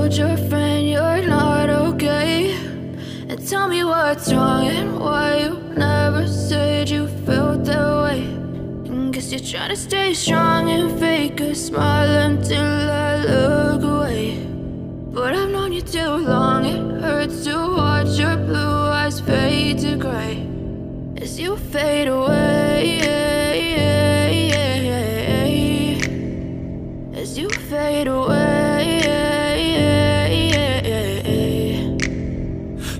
told your friend you're not okay, and tell me what's wrong and why you never said you felt that way. And guess you're trying to stay strong and fake a smile until I look away. But I've known you too long, it hurts to watch your blue eyes fade to gray as you fade away, as you fade away.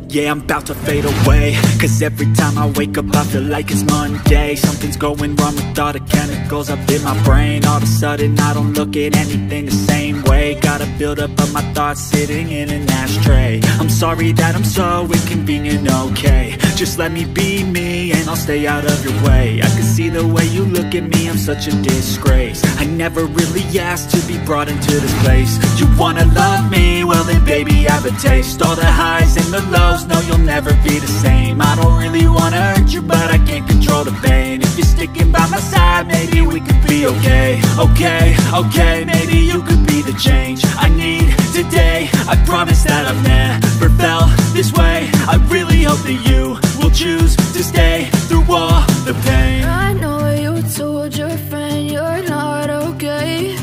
Yeah, I'm about to fade away, cause every time I wake up I feel like it's Monday. Something's going wrong with all the chemicals up in my brain. All of a sudden I don't look at anything the same way. Got a buildup of my thoughts sitting in an ashtray. I'm sorry that I'm so inconvenient, okay. Just let me be me and I'll stay out of your way. I can see the way you look at me, I'm such a disgrace. I never really asked to be brought into this place. You wanna love me? Well then baby, have a taste. All the highs and the lows, no, you'll never be the same. I don't really wanna hurt you, but I can't control the pain. If you're sticking by my side, maybe we could be okay. Okay, maybe you could be the change I need today. I promise that I've never felt this way. I really hope that you will choose to stay through all the pain. I know you told your friend you're not okay,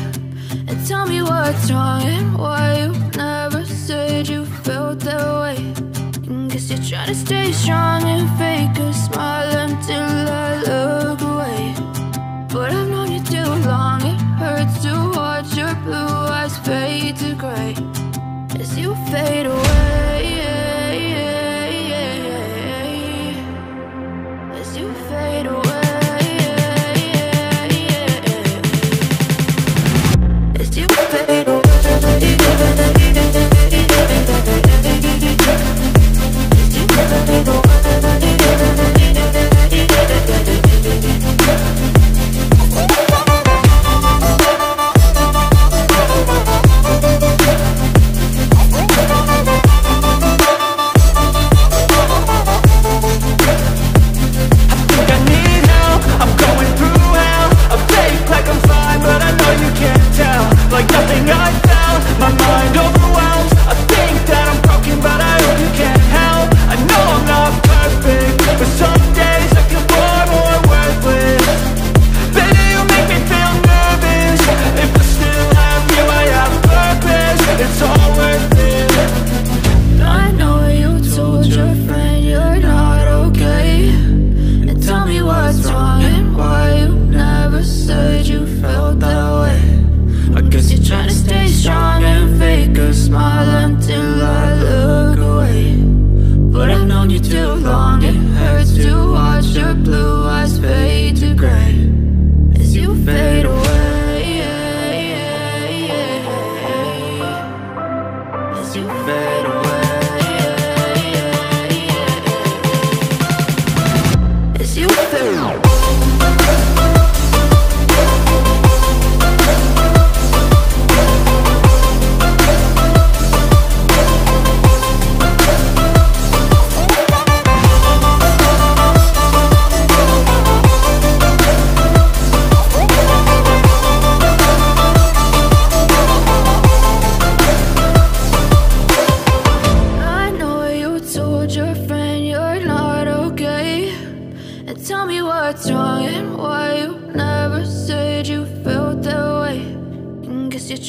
and tell me what's wrong and why you never said you felt that way. And guess you're trying to stay strong and fake a smile until I look away. But I've known you too long, it hurts to watch your blue eyes fade to gray as you fade away, as you fade away.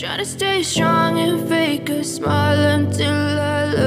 Trying to stay strong and fake a smile until I